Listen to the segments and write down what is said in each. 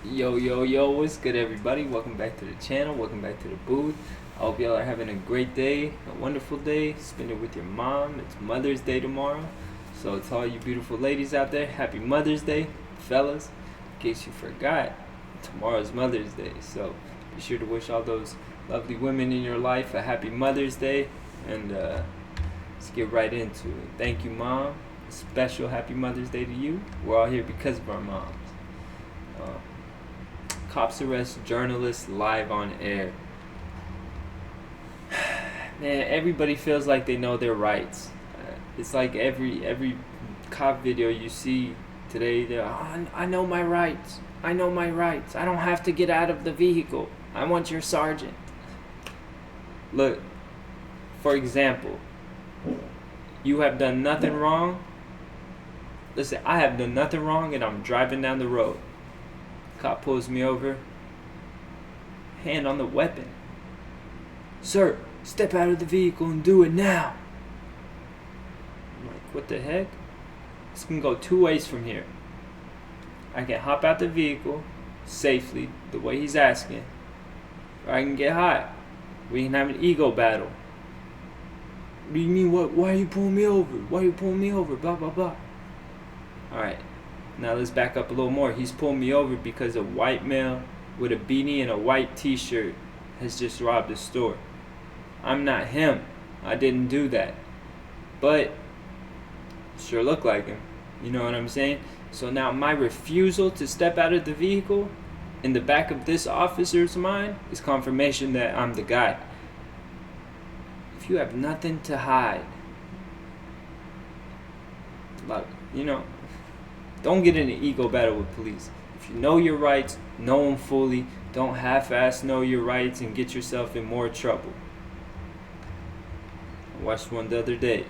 Yo, what's good, everybody? Welcome back to the channel. Welcome back to the booth. I hope y'all are having a great day, a wonderful day. Spend it with your mom. It's Mother's Day tomorrow. So, to all you beautiful ladies out there, happy Mother's Day. Fellas, in case you forgot, tomorrow's Mother's Day. So, be sure to wish all those lovely women in your life a happy Mother's Day. And let's get right into it. Thank you, Mom. A special happy Mother's Day to you. We're all here because of our moms. Cops arrest journalist live on air. Man, everybody feels like they know their rights. It's like every cop video you see today, they're, oh, I know my rights. I know my rights. I don't have to get out of the vehicle. I want your sergeant. Look, for example, you have done nothing wrong. Let's say I have done nothing wrong and I'm driving down the road. Cop pulls me over. Hand on the weapon. Sir, step out of the vehicle and do it now. I'm like, what the heck? This can go two ways from here. I can hop out the vehicle safely, the way he's asking. Or I can get hot. We can have an ego battle. What do you mean? What? Why are you pulling me over? Why are you pulling me over? Blah, blah, blah. Alright. Now let's back up a little more. He's pulled me over because a white male with a beanie and a white t-shirt has just robbed a store. I'm not him. I didn't do that. But sure look like him. You know what I'm saying? So now my refusal to step out of the vehicle in the back of this officer's mind is confirmation that I'm the guy. If you have nothing to hide, like, you know, don't get in an ego battle with police. If you know your rights, know them fully. Don't half-ass know your rights and get yourself in more trouble. I watched one the other day.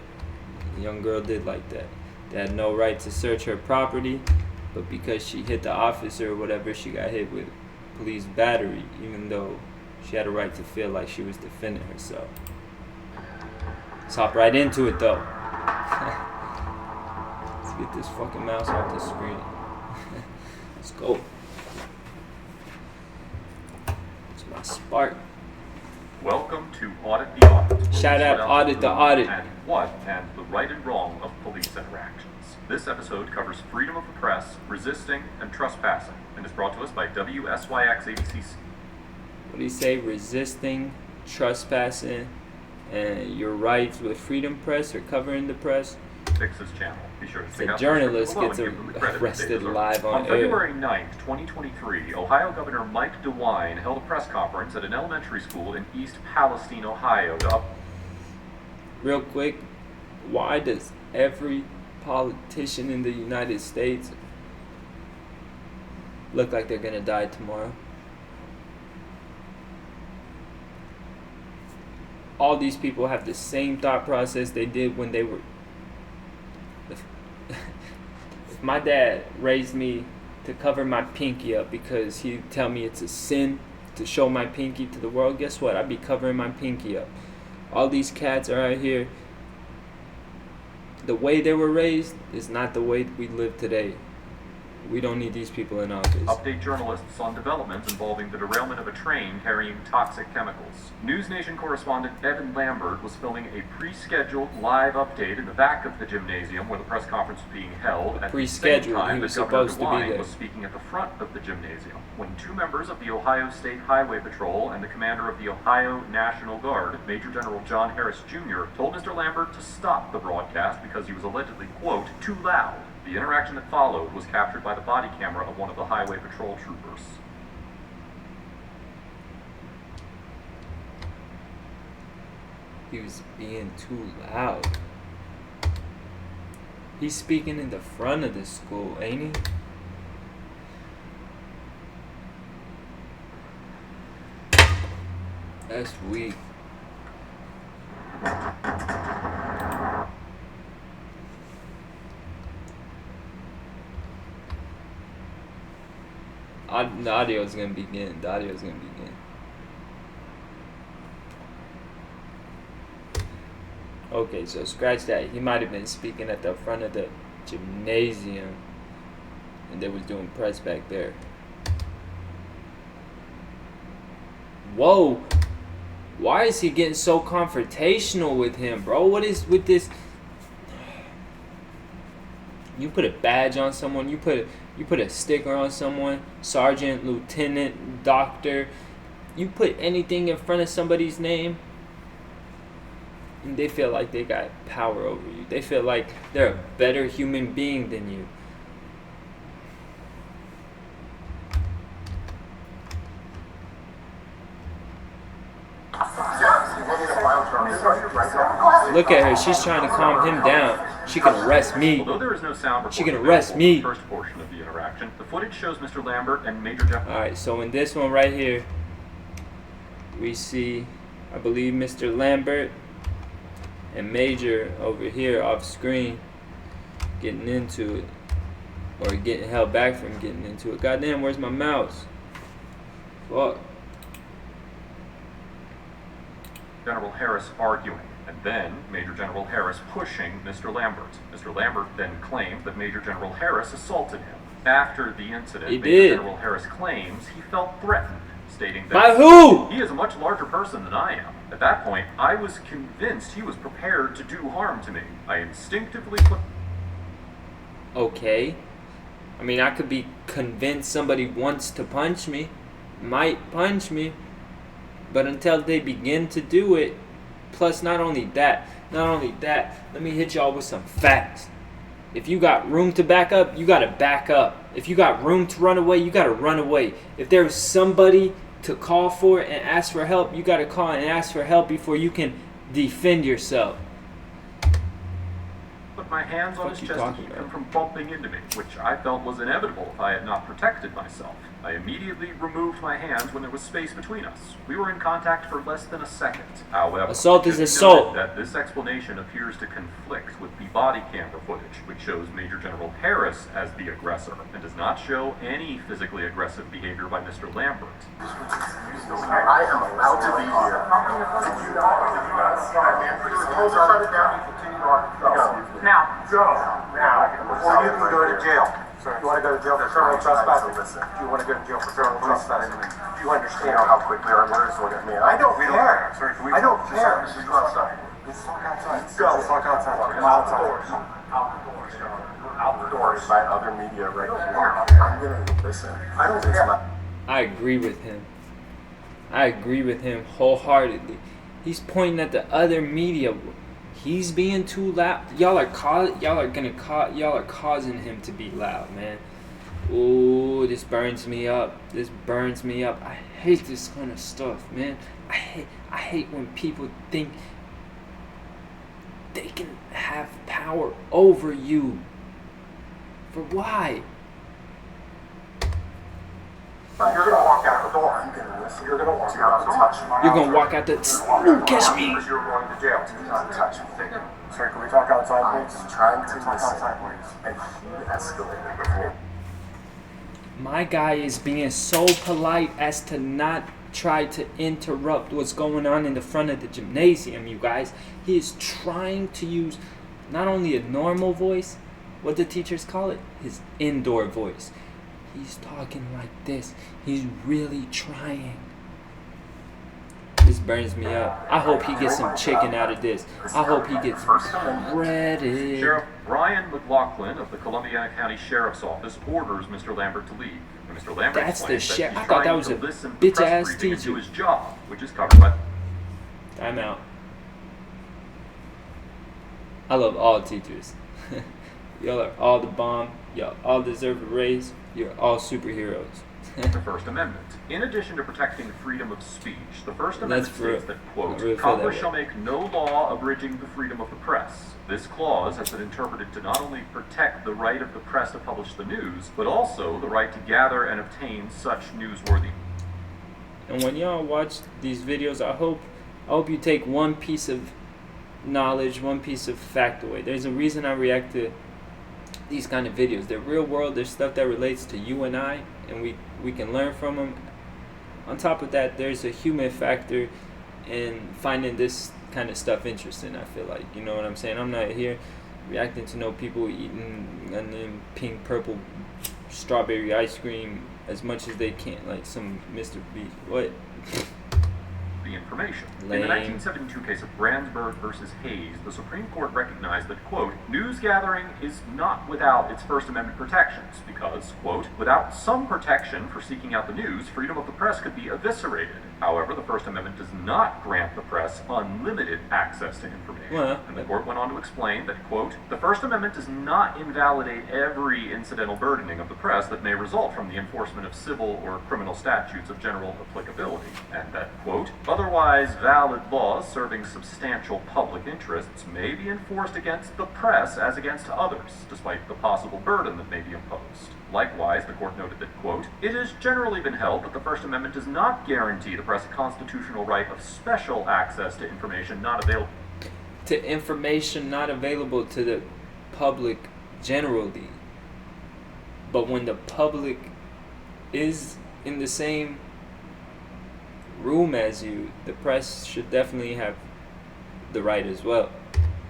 A young girl did like that. They had no right to search her property, but because she hit the officer or whatever, she got hit with police battery, even though she had a right to feel like she was defending herself. Let's hop right into it, though. Get this fucking mouse off the screen. Let's go. It's my spark. Welcome to Audit the Audit. Shout out Audit the Audit. And what and the right and wrong of police interactions. This episode covers freedom of the press, resisting, and trespassing, and is brought to us by WSYX ABCC. What do you say? Resisting, trespassing, and your rights with freedom press or covering the press. Fix this channel. Be sure to check out the journalist gets arrested arrested live on air. February 9th, 2023, Ohio Governor Mark DeWine held a press conference at an elementary school in East Palestine, Ohio. Real quick, why does every politician in the United States look like they're gonna die tomorrow? All these people have the same thought process they did when they were... If my dad raised me to cover my pinky up because he'd tell me it's a sin to show my pinky to the world, guess what? I'd be covering my pinky up. All these cats are out here. The way they were raised is not the way we live today. We don't need these people in office. Update journalists on developments involving the derailment of a train carrying toxic chemicals. News Nation correspondent Evan Lambert was filming a pre-scheduled live update in the back of the gymnasium where the press conference was being held. At pre-scheduled, the same time, he was Governor supposed to be DeWine there. was speaking at the front of the gymnasium when two members of the Ohio State Highway Patrol and the commander of the Ohio National Guard, Major General John Harris Jr., told Mr. Lambert to stop the broadcast because he was allegedly, quote, too loud. The interaction that followed was captured by the body camera of one of the highway patrol troopers. He was being too loud. He's speaking in the front of the school, ain't he? That's weak. The audio is gonna begin. Okay, so scratch that. He might have been speaking at the front of the gymnasium, and they was doing press back there. Whoa. Why is he getting so confrontational with him, bro? What is with this? You put a badge on someone, you put a sticker on someone, sergeant, lieutenant, doctor. You put anything in front of somebody's name, and they feel like they got power over you. They feel like they're a better human being than you. Look at her. She's trying to calm him down. She can arrest me. Although there is no sound She can arrest me. the first portion of the interaction, the footage shows Mr. Lambert and Major Jeff. Alright, so in this one right here, we see, I believe, Mr. Lambert and Major over here off screen getting into it. Or getting held back from getting into it. Goddamn, where's my mouse? Fuck. General Harris arguing, and then Major General Harris pushing Mr. Lambert. Mr. Lambert then claimed that Major General Harris assaulted him. After the incident, Major General Harris claims he felt threatened, stating that by who? He is a much larger person than I am. At that point, I was convinced he was prepared to do harm to me. I instinctively put... Okay. I mean, I could be convinced somebody wants to punch me, might punch me, but until they begin to do it, plus not only that, let me hit y'all with some facts. If you got room to back up, you gotta back up. If you got room to run away, you gotta run away. If there's somebody to call for and ask for help, you gotta call and ask for help before you can defend yourself. Put my hands on his chest to keep him from bumping into me, which I felt was inevitable if I had not protected myself. I immediately removed my hands when there was space between us. We were in contact for less than a second. However, assault is assault. That this explanation appears to conflict with the body camera footage, which shows Major General Harris as the aggressor and does not show any physically aggressive behavior by Mr. Lambert. I am allowed to be here. Now, go. Now, before you can go to jail. You want to go to jail for criminal trespassing? You want to go to jail for criminal trespassing? Do you understand how quickly our lawyers look at me? I don't care. I don't care. Let's talk outside. Go. Let's talk outside. Come outdoors. Outdoors. Outdoors. By other media right here. I'm going to listen. I don't care. I agree with him. I agree with him wholeheartedly. He's pointing at the other media. He's being too loud. Y'all are causing him to be loud, man. Ooh, this burns me up. This burns me up. I hate this kind of stuff, man. I hate when people think they can have power over you. For why? You're gonna walk out the door. I'm gonna listen. You're gonna walk out the door. You're gonna walk out the door. Catch me. Because you're going to jail. Do not touch me. Sorry, can we talk outside, please? I'm trying to talk outside, please. And he escalated before. My guy is being so polite as to not try to interrupt what's going on in the front of the gymnasium, you guys. He is trying to use not only a normal voice, what the teachers call it, his indoor voice. He's talking like this. He's really trying. This burns me up. I hope he gets some chicken out of this. I hope he gets breaded. Sheriff Brian McLaughlin of the Columbiana County Sheriff's Office orders Mr. Lambert to leave. And Mr. Lambert That's the sheriff. I he's thought that trying was to a listen to press bitch-ass briefing and do teacher. his job, which is covered by... Time out. I love all teachers. Y'all are all the bomb. Y'all all deserve a raise. You're all superheroes. the First Amendment. In addition to protecting freedom of speech, the First Amendment states that, quote, really Congress shall make no law abridging the freedom of the press. This clause has been interpreted to not only protect the right of the press to publish the news, but also the right to gather and obtain such newsworthy. And when y'all watch these videos, I hope you take one piece of knowledge, one piece of fact away. There's a reason I react to these kind of videos. They're real world. There's stuff that relates to you and I, and we can learn from them. On top of that, there's a human factor in finding this kind of stuff interesting. I feel like, you know what I'm saying? I'm not here reacting to no people eating and then pink, purple, strawberry ice cream as much as they can, like some Mr. Beast. What? the information. Lame. In the 1972 case of Brandsburg versus Hayes, the Supreme Court recognized that, quote, news gathering is not without its First Amendment protections because, quote, without some protection for seeking out the news, freedom of the press could be eviscerated. However, the First Amendment does not grant the press unlimited access to information. And the court went on to explain that, quote, the First Amendment does not invalidate every incidental burdening of the press that may result from the enforcement of civil or criminal statutes of general applicability, and that, quote, otherwise valid laws serving substantial public interests may be enforced against the press as against others, despite the possible burden that may be imposed. Likewise, the court noted that, quote, it has generally been held that the First Amendment does not guarantee the press a constitutional right of special access to information not available to the public generally. But when the public is in the same room as you, the press should definitely have the right as well.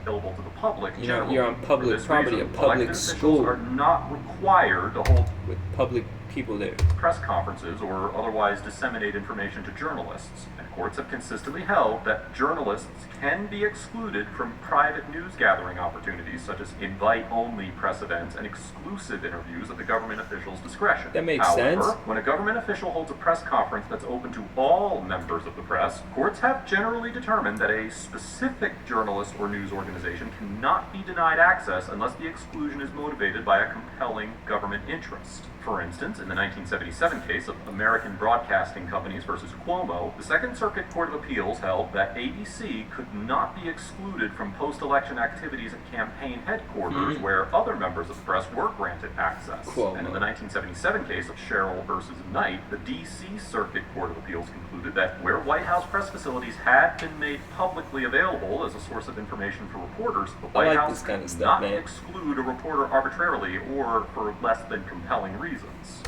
Available to the public. You know, you're on public property, a public school are not required to hold with public people there. Press conferences or otherwise disseminate information to journalists. And courts have consistently held that journalists can be excluded from private news gathering opportunities such as invite-only press events and exclusive interviews at the government official's discretion. That makes sense. However, when a government official holds a press conference that's open to all members of the press, courts have generally determined that a specific journalist or news organization cannot be denied access unless the exclusion is motivated by a compelling government interest. For instance, in the 1977 case of American Broadcasting Companies versus Cuomo, the Second Circuit Court of Appeals held that ABC could not be excluded from post-election activities at campaign headquarters where other members of the press were granted access. Cuomo. And in the 1977 case of Sherrill versus Knight, the D.C. Circuit Court of Appeals concluded that where White House press facilities had been made publicly available as a source of information for reporters, the White House could not exclude a reporter arbitrarily or for less than compelling reasons.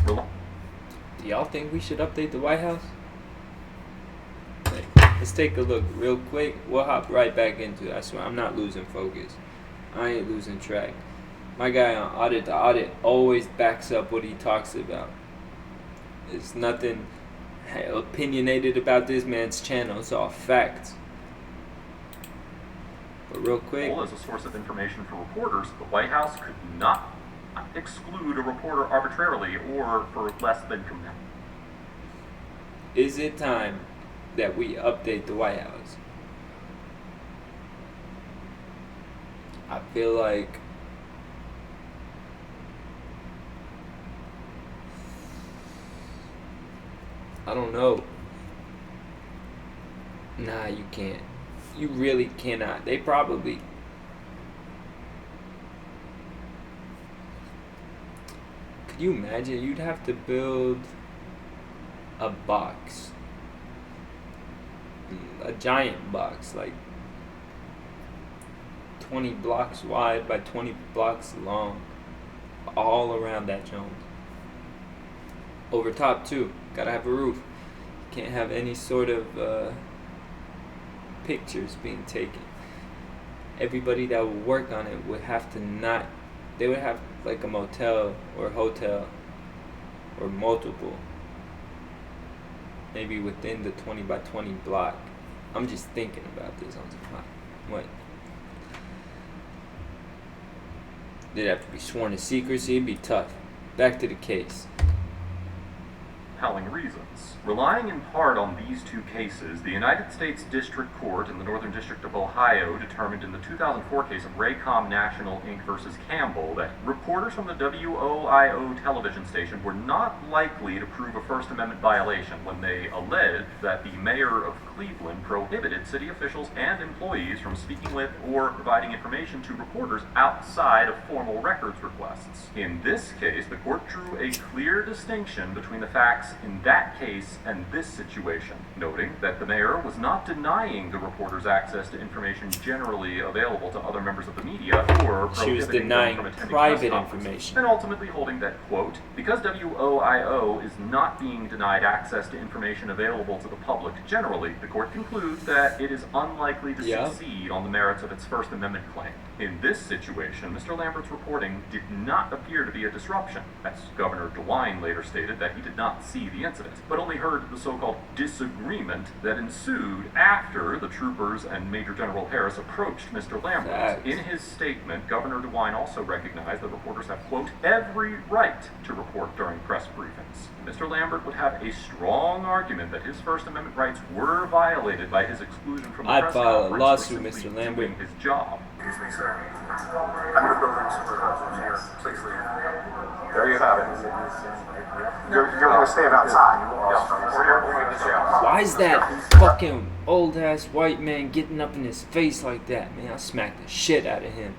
Do y'all think we should update the White House? Let's take a look real quick. We'll hop right back into it. I swear, I'm not losing focus. I ain't losing track. My guy on Audit to Audit always backs up what he talks about. There's nothing opinionated about this man's channel. It's all facts. But real quick, as a source of information for reporters, the White House could not exclude a reporter arbitrarily or for less than compelling. Is it time that we update the White House? I feel like I don't know. Nah, you can't. You really cannot. They probably could you imagine? You'd have to build a box. A giant box, like 20 blocks wide by 20 blocks long, all around that joint. Over top too, gotta have a roof. Can't have any sort of pictures being taken. Everybody that would work on it would have to not, they would have like a motel or hotel or multiple, maybe within the 20 by 20 block. I'm just thinking about this on the spot. What? They'd have to be sworn to secrecy. It'd be tough. Back to the case. Compelling reasons. Relying in part on these two cases, the United States District Court in the Northern District of Ohio determined in the 2004 case of Raycom National Inc. versus Campbell that reporters from the WOIO television station were not likely to prove a First Amendment violation when they alleged that the mayor of Cleveland prohibited city officials and employees from speaking with or providing information to reporters outside of formal records requests. In this case, the court drew a clear distinction between the facts in that case and this situation, noting that the mayor was not denying the reporters access to information generally available to other members of the media or She was prohibiting denying them from attending private press conferences, information. and ultimately holding that, quote, because WOIO is not being denied access to information available to the public generally, the court concludes that it is unlikely to succeed on the merits of its First Amendment claim. In this situation, Mr. Lambert's reporting did not appear to be a disruption, as Governor DeWine later stated that he did not see see the incident, but only heard the so-called disagreement that ensued after the troopers and Major General Harris approached Mr. Lambert. In his statement, Governor DeWine also recognized that reporters have, quote, every right to report during press briefings. Mr. Lambert would have a strong argument that his First Amendment rights were violated by his exclusion from the press file a conference lawsuit, for Mr. simply Lambert. doing his job. Excuse me, sir. I'm the building supervisor here. Please leave. There you have it. You're going to stand outside. We're here going to jail. Why is that fucking old ass white man getting up in his face like that, man? I'll smack the shit out of him.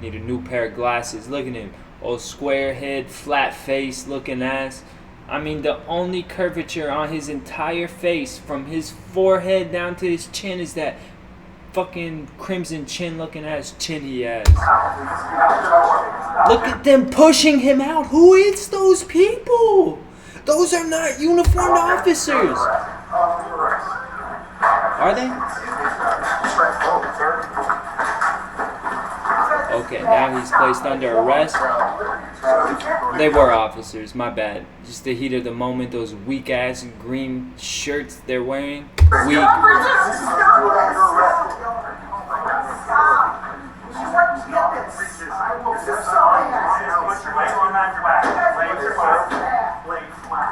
Need a new pair of glasses. Look at him. Old square head, flat face looking ass. I mean, the only curvature on his entire face, from his forehead down to his chin, is that fucking crimson chin looking ass chin he has. Look at them pushing him out. Who is those people? Those are not uniformed officers. Are they? Okay, now he's placed under arrest. They were officers, my bad. Just the heat of the moment, those weak ass green shirts they're wearing. Weak.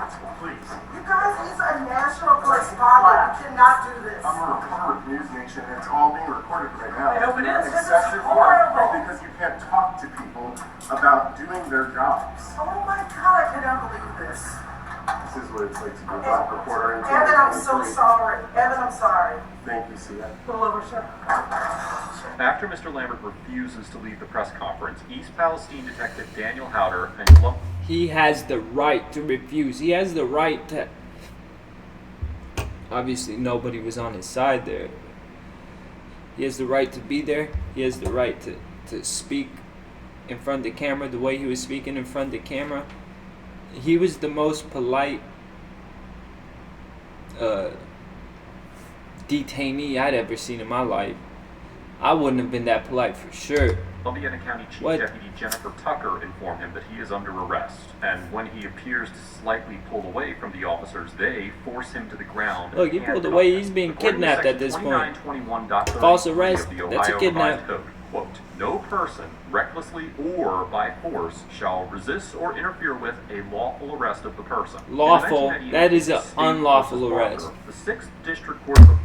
You guys, he's a national correspondent. You cannot do this. I'm a reporter with News Nation, and it's all being recorded right now. I hope it is. This is Excessive horrible. work because you can't talk to people about doing their jobs. Oh my God, I cannot believe this. This is what it's like to be a black reporter in Evan, I'm so 2023. sorry. Evan, I'm sorry. Thank you, Sia. Pull over, sir. After Mr. Lambert refuses to leave the press conference, East Palestine Detective Daniel Howder and He has the right to refuse. He has the right to... Obviously, nobody was on his side there. He has the right to be there. He has the right to speak in front of the camera the way he was speaking in front of the camera. He was the most polite detainee I'd ever seen in my life. I wouldn't have been that polite for sure. Columbiana County Chief Deputy Jennifer Tucker informed him that he is under arrest, and when he appears to slightly pull away from the officers, they force him to the ground. Look, he pulled away. He's being kidnapped at this point. False arrest. That's a kidnap. Code, quote, no person, recklessly or by force, shall resist or interfere with a lawful arrest of the person. Lawful. That is an unlawful arrest. The 6th District Court of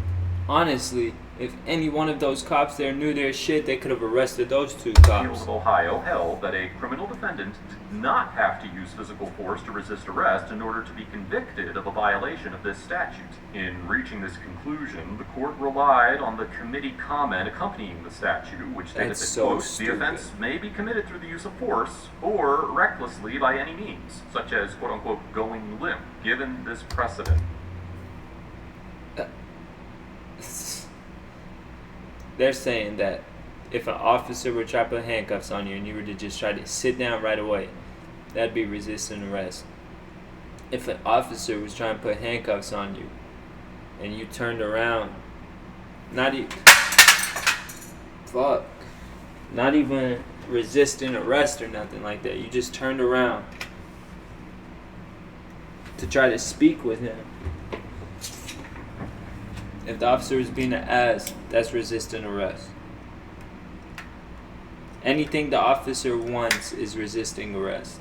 Honestly, if any one of those cops there knew their shit, they could have arrested those two Appeals cops. of Ohio held that a criminal defendant did not have to use physical force to resist arrest in order to be convicted of a violation of this statute. In reaching this conclusion, the court relied on the committee comment accompanying the statute, which stated that, quote, the offense may be committed through the use of force or recklessly by any means, such as, quote unquote, going limp. Given this precedent, They're saying that if an officer were to try to put handcuffs on you and you were to just try to sit down right away, that'd be resisting arrest. If an officer was trying to put handcuffs on you and you turned around, not even resisting arrest or nothing like that, you just turned around to try to speak with him. If the officer is being an ass, that's resisting arrest. Anything the officer wants is resisting arrest.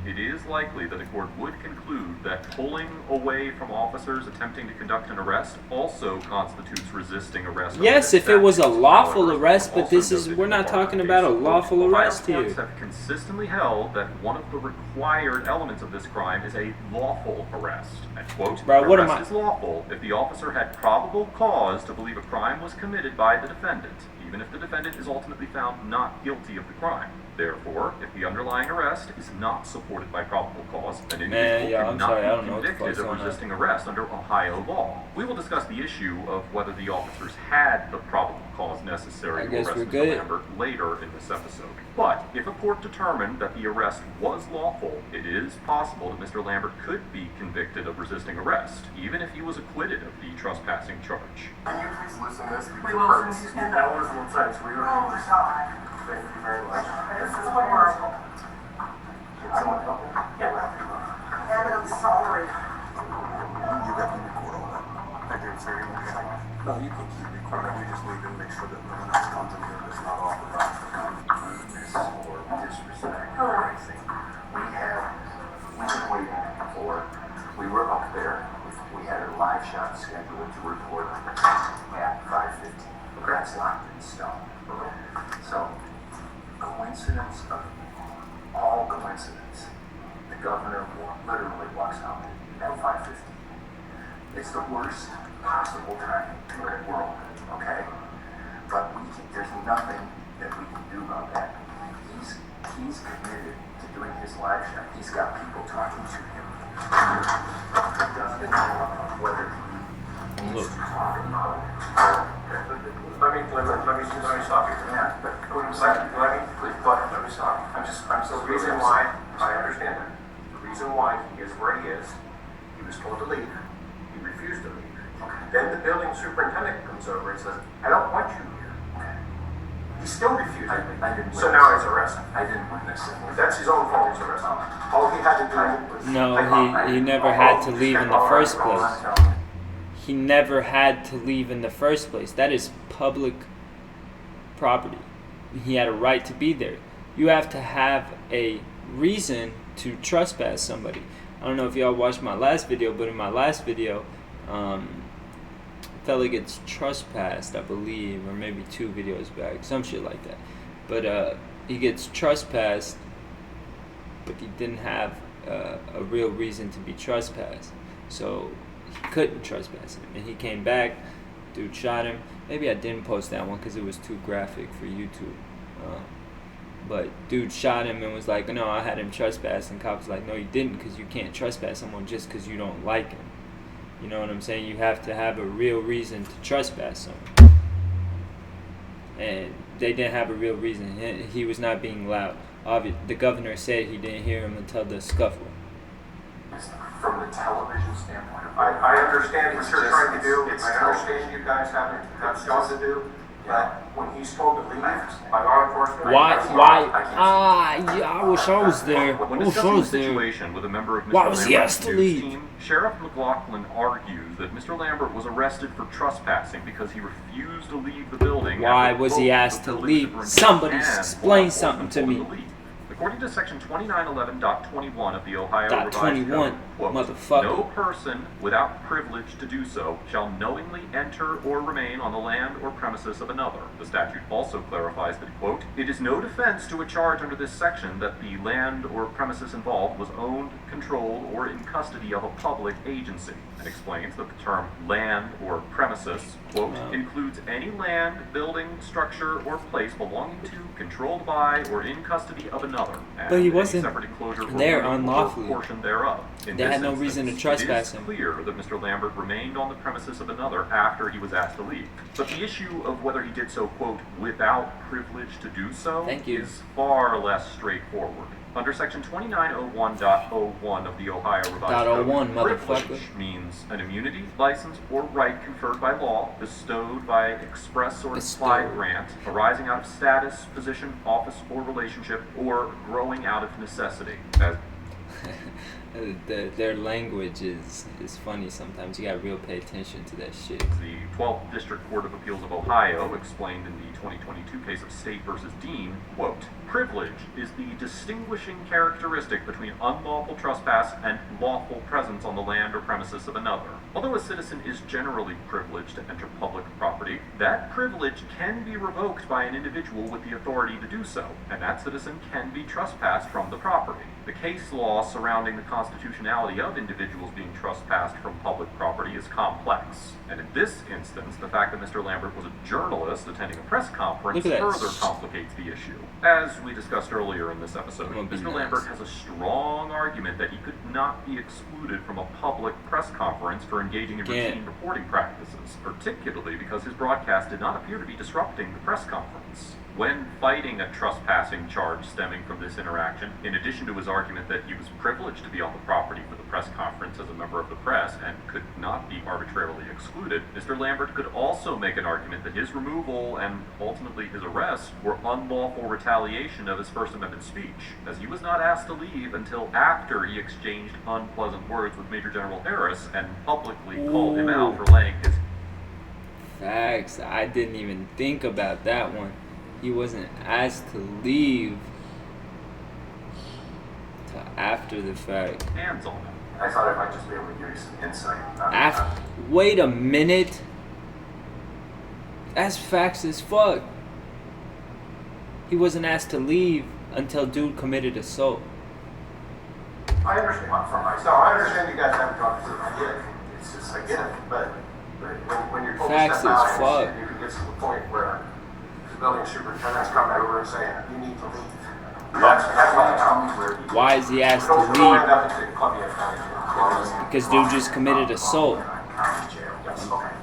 it is likely that a court would conclude that pulling away from officers attempting to conduct an arrest also constitutes resisting arrest. Yes, if it was a lawful arrest, but we're not talking about a lawful arrest here. Courts have consistently held that one of the required elements of this crime is a lawful arrest. And quote, Bro, what am arrest is lawful if the officer had probable cause to believe a crime was committed by the defendant, even if the defendant is ultimately found not guilty of the crime. Therefore, if the underlying arrest is not supported by probable cause, an individual cannot be convicted of resisting arrest under Ohio law. We will discuss the issue of whether the officers had the probable cause necessary to arrest Mr. Lambert later in this episode. But if a court determined that the arrest was lawful, it is possible that Mr. Lambert could be convicted of resisting arrest, even if he was acquitted of the trespassing charge. Can you please listen to this? We will listen to you. That was one side, so we were. Oh my God. Thank you very much. This is horrible. Someone help me? Yeah. And I'm sorry. You got to record all that. I didn't say anything. No, you can keep recording. We just need to make sure that no one else comes in here that's not authorized. Rudeness or disrespect or anything. We've been waiting for, we were up there. We had a live shot scheduled to report at 5:15. That's locked in stone. So, coincidence of all coincidence, the governor literally walks out at 5:15. It's the worst possible time in the world, okay? But there's nothing that we can do about that. He's committed to doing his live shot. He's got people talking to him. He doesn't know whether he needs to talk about it. Let me stop you. Yeah, but Let me stop. The reason why, I understand that. The reason why he is where he is, he was told to leave. He refused to leave. Then the building superintendent comes over and says, I don't want you here. He still refused. I didn't. So now he's arrested. I didn't witness it. That's his own fault he's arrested. All he had to do was... No, he never had to leave in the first place. He never had to leave in the first place. That is public property. He had a right to be there. You have to have a reason to trespass somebody. I don't know if y'all watched my last video, but in my last video, fella gets trespassed, I believe, or maybe 2 videos back, some shit like that. But he gets trespassed, but he didn't have a real reason to be trespassed, so he couldn't trespass him. And he came back, dude shot him. Maybe I didn't post that one because it was too graphic for YouTube. But dude shot him and was like, no, I had him trespass. And cop was like, no, you didn't, because you can't trespass someone just because you don't like him. You know what I'm saying? You have to have a real reason to trespass someone. And they didn't have a real reason. He was not being loud. The governor said he didn't hear him until the scuffle. From the television standpoint, I understand what you're trying to do. I understand you guys have stuff to do. But when he's told to leave by law enforcement... I wish I was there. When discussing the situation with a member of Mr. Why was he Lambert's asked to news leave? team, Sheriff McLaughlin argues that Mr. Lambert was arrested for trespassing because he refused to leave the building. Why after was he both asked the to building leave? superintendent Somebody and explain law something to enforcement me. told him to leave. According to Section 2911.21 of the Ohio Dot Revised 21, Code, quote, motherfucker. no person without privilege to do so shall knowingly enter or remain on the land or premises of another. The statute also clarifies that, quote, it is no defense to a charge under this section that the land or premises involved was owned, controlled, or in custody of a public agency, and explains that the term land or premises, quote, includes any land, building, structure, or place belonging to, controlled by, or in custody of another. But he And wasn't any separate enclosure or there building or unlawfully. portion thereof. In They this had no reason to instance, trespass it him. is clear that Mr. Lambert remained on the premises of another after he was asked to leave. But the issue of whether he did so, quote, without privilege to do so Thank you. is far less straightforward. Under Section 2901.01 of the Ohio Revised Code, 01, motherfucker. privilege means an immunity, license, or right conferred by law, bestowed by express or implied Bestowed. grant, arising out of status, position, office, or relationship, or growing out of necessity. As Their language is funny sometimes. You gotta real pay attention to that shit. the 12th District Court of Appeals of Ohio explained in the 2022 case of State versus Dean, quote, privilege is the distinguishing characteristic between unlawful trespass and lawful presence on the land or premises of another. Although a citizen is generally privileged to enter public property, that privilege can be revoked by an individual with the authority to do so, and that citizen can be trespassed from the property. The case law surrounding the constitutionality of individuals being trespassed from public property is complex. And in this instance, the fact that Mr. Lambert was a journalist attending a press conference Look at that. further complicates the issue. As we discussed earlier in this episode, Won't be Mr. nice. Lambert has a strong argument that he could not be excluded from a public press conference for engaging in Again. routine reporting practices, particularly because his broadcast did not appear to be disrupting the press conference. When fighting a trespassing charge stemming from this interaction, in addition to his argument that he was privileged to be on the property for the press conference as a member of the press and could not be arbitrarily excluded, Mr. Lambert could also make an argument that his removal and ultimately his arrest were unlawful retaliation of his First Amendment speech, as he was not asked to leave until after he exchanged unpleasant words with Major General Harris and publicly called him out for laying his... Facts. I didn't even think about that one. He wasn't asked to leave till after the fact. hands on him. I thought I might just be able to give you some insight. Wait a minute. That's facts as fuck. He wasn't asked to leave until dude committed assault. I understand. From myself, I understand you guys haven't talked to him. I get it. It's just, I get it. But when you're told to Facts step out, as I fuck. understand you can get to the point where the building superintendent's coming over and saying, you need to leave. That's what they tell me where he... Why is he asked to Don't end leave? up in Columbiana County Jail. Because dude just committed assault. County Jail, yes, okay.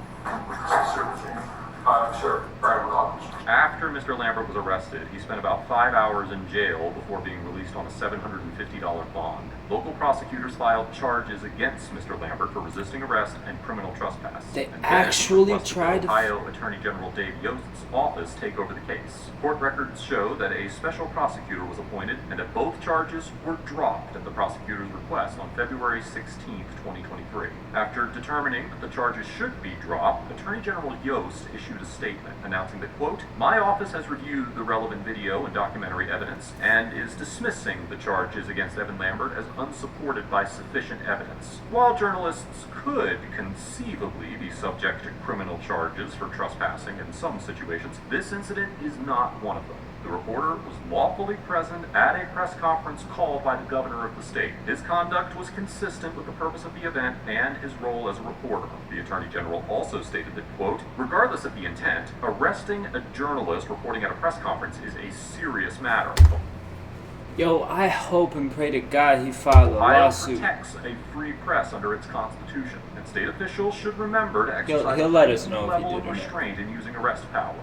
Sure, Brian McLaughlin. After Mr. Lambert was arrested, he spent about 5 hours in jail before being released on a $750 bond. Local prosecutors filed charges against Mr. Lambert for resisting arrest and criminal trespass. They and then actually requested tried to... Ohio Attorney General Dave Yost's office take over the case. Court records show that a special prosecutor was appointed and that both charges were dropped at the prosecutor's request on February 16, 2023. After determining that the charges should be dropped, Attorney General Yost issued a statement announcing that, quote, "My office has reviewed the relevant video and documentary evidence and is dismissing the charges against Evan Lambert as unsupported by sufficient evidence. While journalists could conceivably be subject to criminal charges for trespassing in some situations, this incident is not one of them. The reporter was lawfully present at a press conference called by the governor of the state. His conduct was consistent with the purpose of the event and his role as a reporter." The Attorney General also stated that, quote, "Regardless of the intent, arresting a journalist reporting at a press conference is a serious matter. Yo, I hope and pray to God he filed a Ohio lawsuit. protects a free press under its constitution, and state officials should remember to exercise He'll let us know a if he level did of or not. restraint in using arrest powers.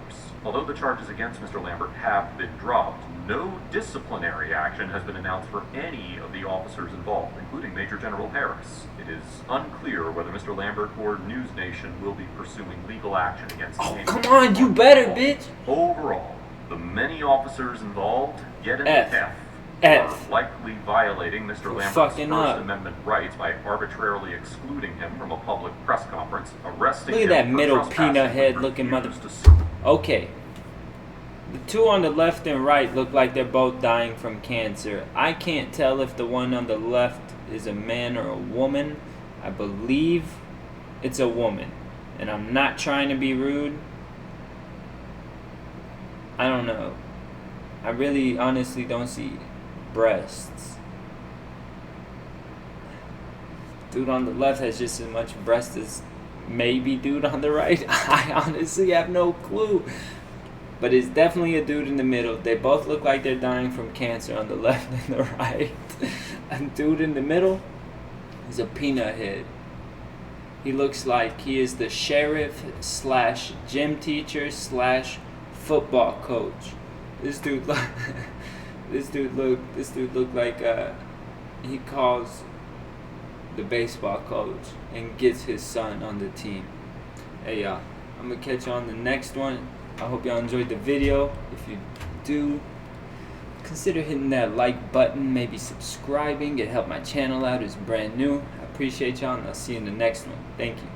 Although the charges against Mr. Lambert have been dropped, no disciplinary action has been announced for any of the officers involved, including Major General Harris. It is unclear whether Mr. Lambert or News Nation will be pursuing legal action against Oh, any. come on, you better, bitch. Overall, the many officers involved get an F. are likely violating Mr. Lambert's fucking First up. Amendment rights by arbitrarily excluding him from a public press conference, arresting Look at him that for middle trespassing peanut head when looking mother... refused to serve. Okay. The two on the left and right look like they're both dying from cancer. I can't tell if the one on the left is a man or a woman. I believe it's a woman. And I'm not trying to be rude. I don't know. I really honestly don't see breasts. Dude on the left has just as much breast as maybe dude on the right. I honestly have no clue. But it's definitely a dude in the middle. They both look like they're dying from cancer on the left and the right. And dude in the middle is a peanut head. He looks like he is the sheriff slash gym teacher slash football coach. This dude look like he calls the baseball coach and gets his son on the team. Hey y'all, I'm gonna catch you on the next one. I hope y'all enjoyed the video. If you do, consider hitting that like button, maybe subscribing. It helped my channel out. It's brand new. I appreciate y'all, and I'll see you in the next one. Thank you.